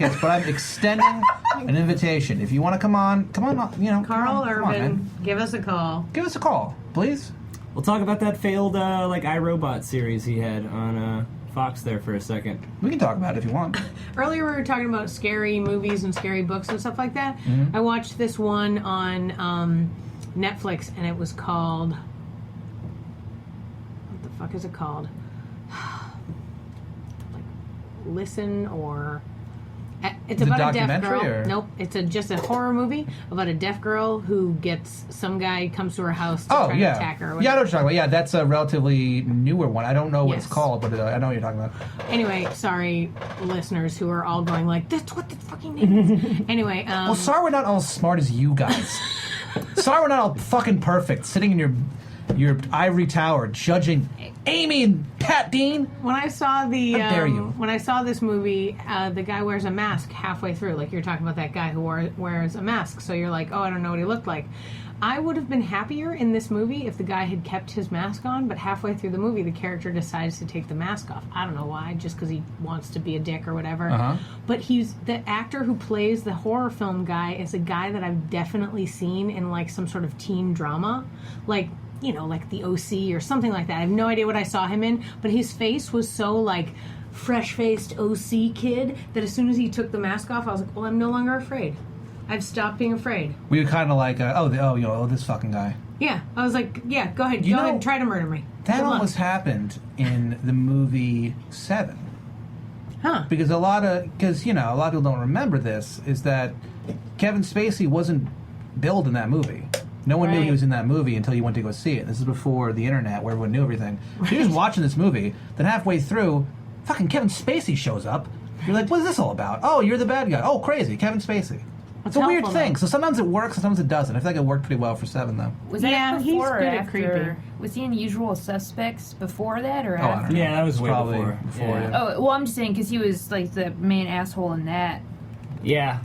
podcast, but I'm extending an invitation. If you want to come on, Carl Urban, man. give us a call. Give us a call, please. We'll talk about that failed iRobot series he had on Fox there for a second. We can talk about it if you want. Earlier we were talking about scary movies and scary books and stuff like that. Mm-hmm. I watched this one on Netflix, and it was called... What the fuck is it called? Like, Listen or... It's about a deaf girl. Or? Nope, it's just a horror movie about a deaf girl who gets... Some guy comes to her house to try to attack her. Yeah, I know what you're talking about. Yeah, that's a relatively newer one. I don't know what it's called, but I know what you're talking about. Anyway, sorry, listeners who are all going like, that's what the fucking name is. Anyway, Well, sorry we're not all as smart as you guys. Sorry we're not all fucking perfect, sitting in your ivory tower, judging Amy and Pat Dean. When I saw the How dare you. when I saw this movie, the guy wears a mask halfway through. Like you're talking about that guy who wears a mask. So you're like, oh, I don't know what he looked like. I would have been happier in this movie if the guy had kept his mask on, but halfway through the movie, the character decides to take the mask off. I don't know why, just because he wants to be a dick or whatever. Uh-huh. But the actor who plays the horror film guy is a guy that I've definitely seen in like some sort of teen drama, like the OC or something like that. I have no idea what I saw him in, but his face was so like fresh-faced OC kid that as soon as he took the mask off, I was like, well, I'm no longer afraid. I've stopped being afraid. We were kind of like, this fucking guy. Yeah, I was like, yeah, go ahead and try to murder me. That almost happened in the movie Seven. Huh. Because a lot of people don't remember this, is that Kevin Spacey wasn't billed in that movie. No one knew he was in that movie until you went to go see it. This is before the internet where everyone knew everything. So you're just watching this movie, then halfway through, fucking Kevin Spacey shows up. You're like, what is this all about? Oh, you're the bad guy. Oh, crazy, Kevin Spacey. It's a weird thing. So sometimes it works, sometimes it doesn't. I feel like it worked pretty well for Seven, though. Was that before or he's good after? at creepy. Was he in Usual Suspects before that or after? I don't know. Yeah, that was way probably before. yeah. Oh, well, I'm just saying because he was like the main asshole in that. Yeah.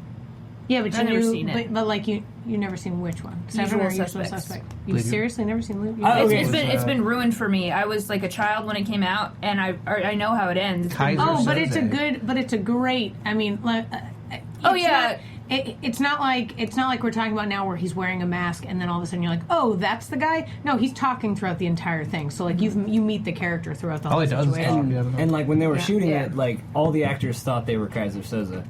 Yeah, but I've never seen it. But like you never seen which one? Seven Usual or Usual Suspects. Suspect? You've seriously never seen Usual Oh, okay. It's been ruined for me. I was like a child when it came out, and I know how it ends. Kaiser It's a great. I mean, it's not like we're talking about now where he's wearing a mask and then all of a sudden you're like, oh, that's the guy. No, he's talking throughout the entire thing. So like you meet the character throughout the whole situation. And like when they were shooting it, like all the actors thought they were Kaiser Soze.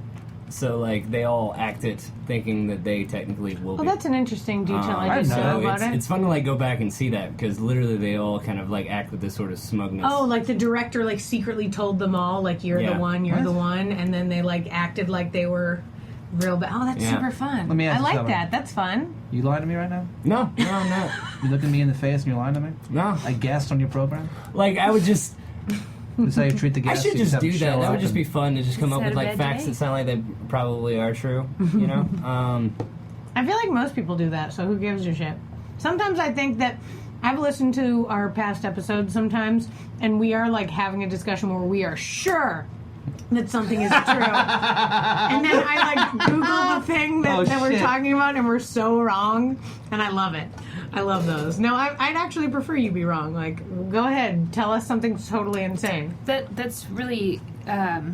So, like, they all acted thinking that they technically will be. Oh, that's an interesting detail I didn't know about it. It's fun to, like, go back and see that, because literally they all kind of, like, act with this sort of smugness. Oh, like the director, like, secretly told them all, like, you're the one, the one, and then they, like, acted like they were real bad. Oh, that's super fun. Let me ask I you like something. that. That's fun. You lying to me right now? No, I'm not. You looking me in the face and you're lying to me? No. I guessed on your program? Like, I would just... That's how you treat the I guests. should just do that. That would just be be fun to just come up with like facts that sound like they probably are true. You know. I feel like most people do that. So who gives a shit? Sometimes I think that I've listened to our past episodes sometimes, and we are like having a discussion where we are sure that something is true, and then I like Google the thing that we're talking about, and we're so wrong, and I love it. I love those. No, I'd actually prefer you be wrong. Like, go ahead, tell us something totally insane. That's really that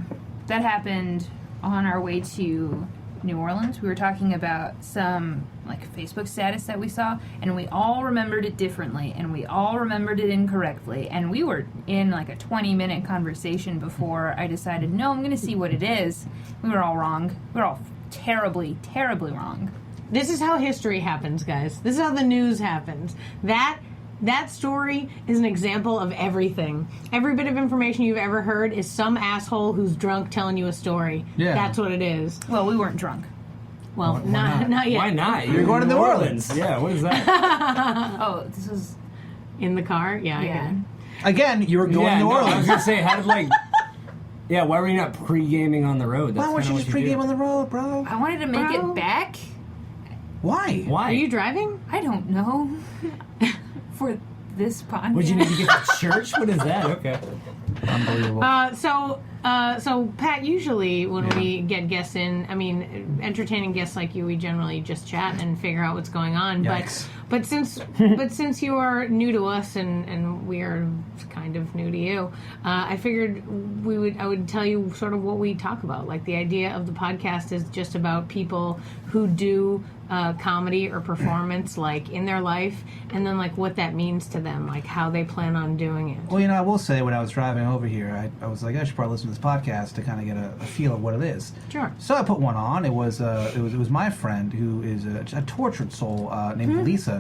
happened on our way to New Orleans. We were talking about some like Facebook status that we saw, and we all remembered it differently, and we all remembered it incorrectly, and we were in like a 20-minute conversation before I decided, no, I'm going to see what it is. We were all wrong. We were all terribly, terribly wrong. This is how history happens, guys. This is how the news happens. That story is an example of everything. Every bit of information you've ever heard is some asshole who's drunk telling you a story. Yeah. That's what it is. Well, we weren't drunk. Well, Why not yet. Why not? You're going to New Orleans. Yeah, what is that? Oh, this was... In the car? Yeah, I get it. Again, you were going to New I was Orleans. going to say, how did like... Yeah, why were you not pre-gaming on the road? That's Why would you just pregame on the road, bro? I wanted to make it back. Why? Are you driving? I don't know. For this podcast. Would you need to get to church? What is that? Okay. Unbelievable. So Pat, usually when we get guests in, I mean, entertaining guests like you, we generally just chat and figure out what's going on. Yikes. But since you are new to us and we are kind of new to you, I figured I would tell you sort of what we talk about. Like the idea of the podcast is just about people who do comedy or performance like in their life, and then like what that means to them, like how they plan on doing it. Well, I will say when I was driving over here, I was like, I should probably listen to this podcast to kind of get a feel of what it is. Sure. So I put one on. It was my friend who is a tortured soul named Lisa.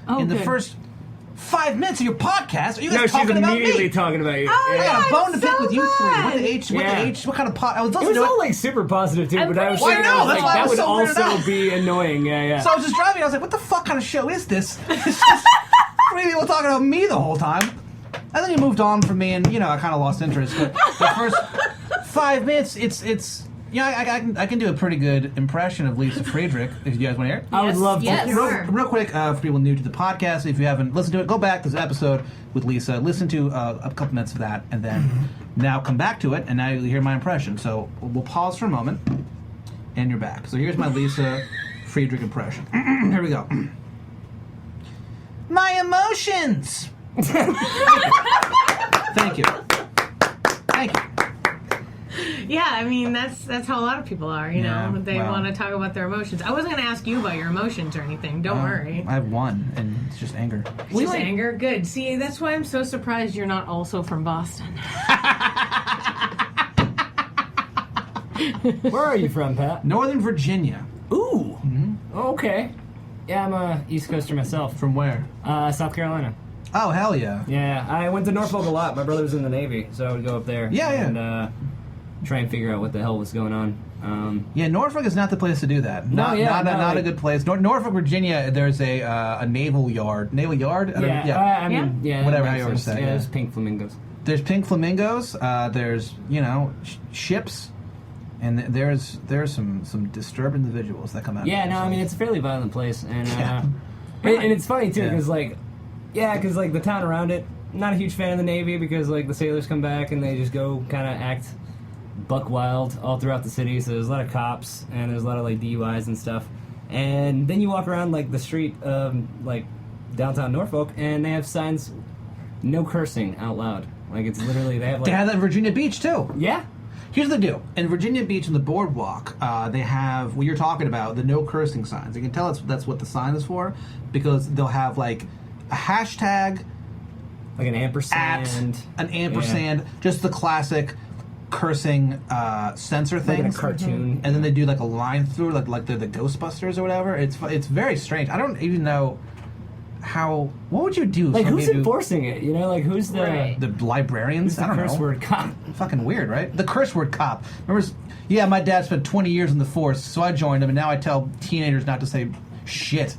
Oh, in the good. first 5 minutes of your podcast, are you guys she's talking about immediately me? talking about you. Oh, I got a bone to pick so with you three. glad. What kind of pot? I was It listening was to all like super positive too, I'm but I was pretty thinking sure- I know, that's why I that was would so weirded also out. be annoying. Yeah. So I was just driving. I was like, "What the fuck kind of show is this?" It's just three people talking about me the whole time. And then you moved on from me, and I kind of lost interest. But the first 5 minutes, it's. I can do a pretty good impression of Lisa Friedrich. If you guys want to hear it. I would love to. Yes. Real quick, for people new to the podcast, if you haven't listened to it, go back to this episode with Lisa, listen to a couple minutes of that, and then now come back to it, and now you'll hear my impression. So we'll pause for a moment, and you're back. So here's my Lisa Friedrich impression. Here we go. My emotions! Thank you. Thank you. Yeah, I mean that's how a lot of people are. Yeah, They well. want to talk about their emotions. I wasn't going to ask you about your emotions or anything. Don't worry. I have one, and it's just anger. It's just anger. Good. See, that's why I'm so surprised you're not also from Boston. Where are you from, Pat? Northern Virginia. Ooh. Okay. Yeah, I'm a East Coaster myself. From where? South Carolina. Oh, hell yeah. Yeah, I went to Norfolk a lot. My brother was in the Navy, so I would go up there. Yeah. And try and figure out what the hell was going on. Yeah, Norfolk is not the place to do that. Not a good place. Norfolk, Virginia, there's a naval yard. Naval yard? I don't- I mean, yeah. Whatever, that how makes you want to sense. say it, Yeah, yeah. there's pink flamingos. There's pink flamingos. There's ships, and there's some disturbed individuals that come out. Yeah, of no, there, I so- mean, it's a fairly violent place. And, Yeah. and it's funny, too, Yeah. because, because the town around it, not a huge fan of the Navy because, the sailors come back and they just go kind of act buck wild all throughout the city. So there's a lot of cops and there's a lot of, DUIs and stuff. And then you walk around, the street of, downtown Norfolk and they have signs, no cursing out loud. It's literally, they have, They have that in Virginia Beach, too. Yeah? Here's the deal. In Virginia Beach on the boardwalk, they have what you're talking about, the no cursing signs. You can tell that's what the sign is for because they'll have, a hashtag, Like an ampersand. an ampersand, just the classic cursing censor Like in a things. cartoon. And then they do a line through, like they're the Ghostbusters or whatever. It's very strange. I don't even know how. What would you do? Who's enforcing it? Who's the... Right. The librarians? Who's the I don't curse know. word cop? Fucking weird, right? The curse word cop. Remember? Yeah, my dad spent 20 years in the force, so I joined him, and now I tell teenagers not to say shit.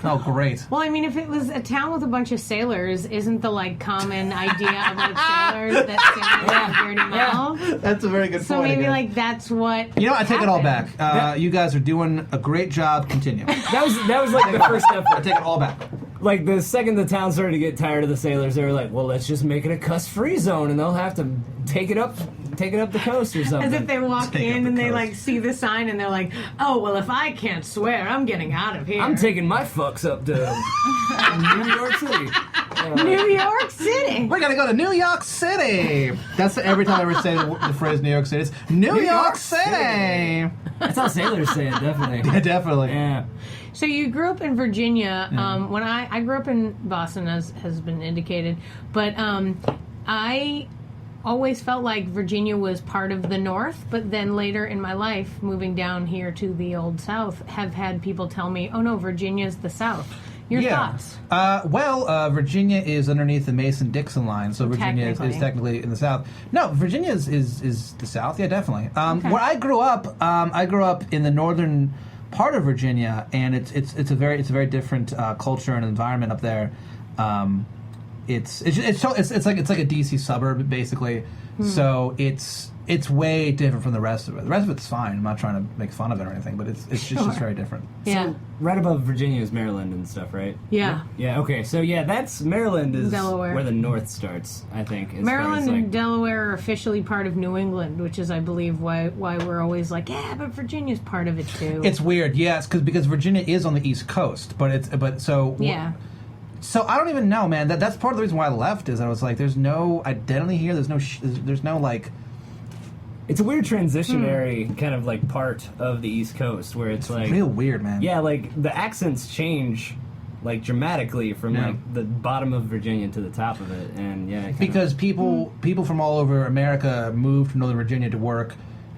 Oh, great. Well, I mean, if it was a town with a bunch of sailors, isn't the like common idea about sailors that sing with dirty mouth? That's a very good So point. maybe again. that's what. You know, I take it all happened. back. You guys are doing a great job. Continue. That was like the first step. I take it all back. Like the second the town started to get tired of the sailors, they were like, "Well, let's just make it a cuss-free zone, and they'll have to take it up the coast or something." As if they walk Take up in the and they coast. see the sign and they're like, "Oh well, if I can't swear, I'm getting out of here." I'm taking my fucks up to New York City. New York City. We're gonna go to New York City. That's every time I ever say the phrase New York City. It's New York City. That's how sailors say it, definitely. Yeah, definitely. Yeah. So you grew up in Virginia. When I grew up in Boston, as has been indicated, but I always felt like Virginia was part of the North. But then later in my life, moving down here to the Old South, have had people tell me, "Oh no, Virginia's the South." Your thoughts? Virginia is underneath the Mason-Dixon line, so Virginia is technically in the South. No, Virginia is the South. Yeah, definitely. Okay. Where I grew up in the northern part of Virginia, and it's a very different culture and environment up there. It's like a DC suburb basically. So it's It's way different from the rest of it. The rest of it's fine. I'm not trying to make fun of it or anything, but it's just very different. Yeah. Right above Virginia is Maryland and stuff, right? Yeah. Yeah, okay. So, yeah, that's Maryland is Delaware. where the north starts, I think. as far Maryland as, like, and Delaware are officially part of New England, which is, I believe, why we're always like, yeah, but Virginia's part of it too. It's weird, yes, because Virginia is on the East Coast, so yeah. So I don't even know, man. That's part of the reason why I left. Is I was like, there's no identity here. There's no like. It's a weird transitionary kind of like part of the East Coast where it's like Real weird, man. yeah, like the accents change like dramatically from Yeah. like the bottom of Virginia to the top of it, and yeah, it kind Because people from all over America moved to Northern Virginia to work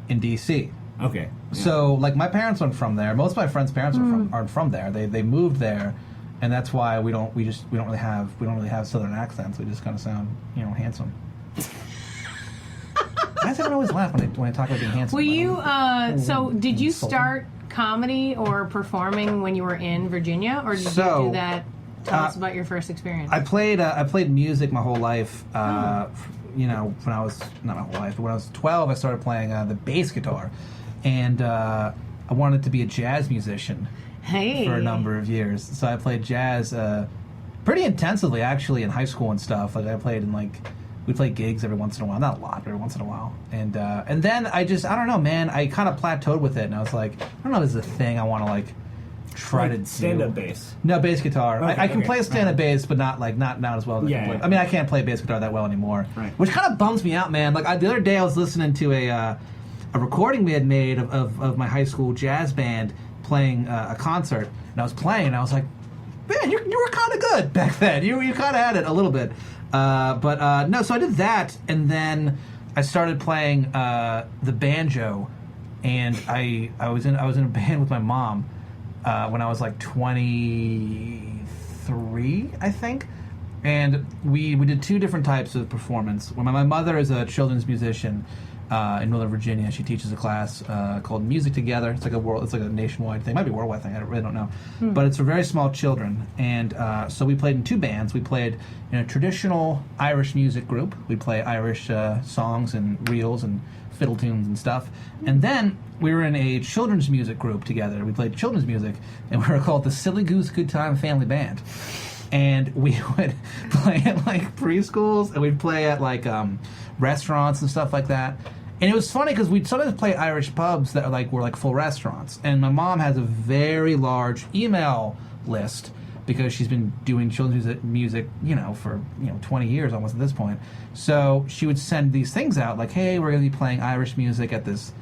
in D.C. of, okay, yeah. So, like, my parents aren't from there. Most of my friends' parents aren't from there. They moved there, and that's why we don't really have Southern accents. We just kind of sound, handsome. Why does everyone always laugh when I talk about being handsome? Well, you, so did you Insulting. start comedy or performing when you were in Virginia, or did you So, do that? Tell us about your first experience. I played music my whole life. When I was not my whole life, but when I was 12, I started playing the bass guitar, and I wanted to be a jazz musician Hey. for a number of years. So I played jazz pretty intensively, actually, in high school and stuff. Like I played in we played gigs every once in a while, not a lot, but every once in a while. And then I don't know, man. I kind of plateaued with it, and I was like, I don't know if this is a thing I want to try to do. stand-up bass. No, bass guitar. Okay, I can okay. play a stand-up bass, but not as well as I Yeah, can play. yeah. I mean, I can't play bass guitar that well anymore, Right. which kind of bums me out, man. Like the other day, I was listening to a recording we had made of my high school jazz band playing a concert, and I was playing, and I was like, man, you were kind of good back then. You kind of had it a little bit, but no. So I did that, and then I started playing the banjo, and I was in a band with my mom when I was like 23, I think, and we did two different types of performance. When my mother is a children's musician in Northern Virginia. She teaches a class called Music Together. It's like a nationwide thing. It might be a worldwide thing. I really don't know. But it's for very small children. And so we played in two bands. We played in a traditional Irish music group. We'd play Irish songs and reels and fiddle tunes and stuff. And then we were in a children's music group together. We played children's music, and we were called the Silly Goose Good Time Family Band. And we would play at like preschools, and we'd play at like restaurants and stuff like that. And it was funny because we'd sometimes play Irish pubs that were like full restaurants. And my mom has a very large email list because she's been doing children's music, for 20 years almost at this point. So she would send these things out like, hey, we're going to be playing Irish music at this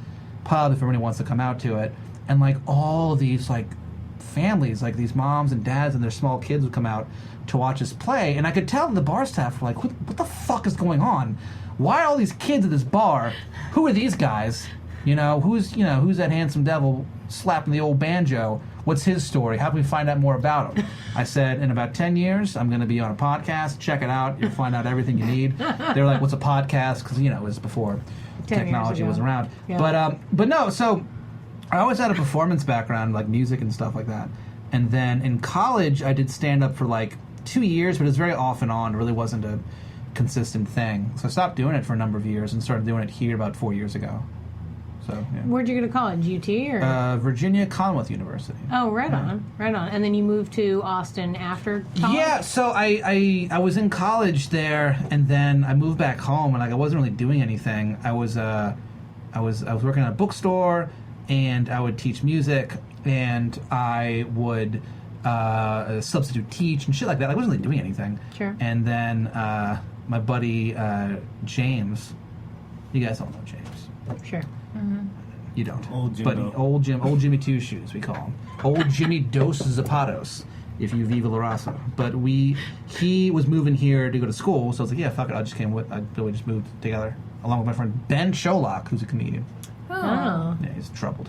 pub if everybody wants to come out to it. And like all these like families, like these moms and dads and their small kids would come out to watch us play. And I could tell the bar staff were like, what the fuck is going on? Why are all these kids at this bar? Who are these guys? Who's that handsome devil slapping the old banjo? What's his story? How can we find out more about him? I said, in about 10 years, I'm going to be on a podcast. Check it out. You'll find out everything you need. They were like, what's a podcast? Because, it was before technology was around. Yeah. But no, so I always had a performance background, like music and stuff like that. And then in college, I did stand-up for like 2 years, but it was very off and on. It really wasn't a consistent thing. So I stopped doing it for a number of years and started doing it here about 4 years ago. So, yeah. Where'd you go to college? UT or? Virginia Commonwealth University. Oh, right on. And then you moved to Austin after college? Yeah, so I was in college there, and then I moved back home, and I wasn't really doing anything. I was working at a bookstore, and I would teach music, and I would substitute teach and shit like that. I wasn't really doing anything. Sure. And then my buddy James, you guys all know James. Sure. Mm-hmm. You don't. Old Jimbo. But old Jimmy Two Shoes, we call him. Old Jimmy Dos Zapatos, if you viva la raza. But he was moving here to go to school, so I was like, yeah, fuck it, we just moved together, along with my friend Ben Sholok, who's a comedian. Oh. Yeah, he's troubled.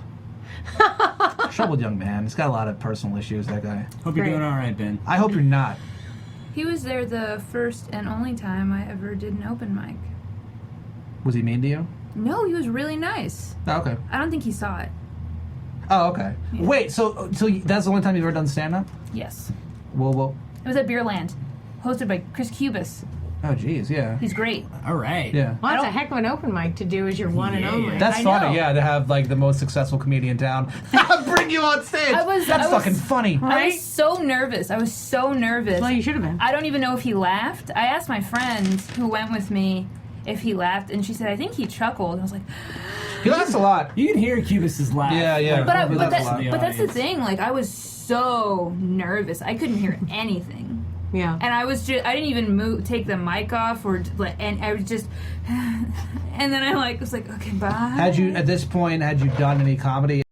Troubled young man. He's got a lot of personal issues, that guy. Hope you're Great. doing all right, Ben. I hope you're not. He was there the first and only time I ever did an open mic. Was he mean to you? No, he was really nice. Oh, okay. I don't think he saw it. Oh, okay. Yeah. Wait, so that's the only time you've ever done stand-up? Yes. Well, It was at Beerland, hosted by Chris Cubis. Oh, geez, yeah. He's great. All right. Yeah. Well, that's I a heck of an open mic to do as your one and Yeah. only. That's I funny, know. yeah, to have like the most successful comedian in town bring you on stage. That's fucking funny. I Right? was so nervous. Well, you should have been. I don't even know if he laughed. I asked my friend who went with me if he laughed, and she said, I think he chuckled. I was like, He laughs a lot. You can hear Cubis's laugh. Yeah, yeah. Like, but, Probably but, laughs a that, lot. but that's the thing. Like, I was so nervous. I couldn't hear anything. Yeah. And I didn't even take the mic off, and I was just, and then I was like, okay, bye. At this point, had you done any comedy?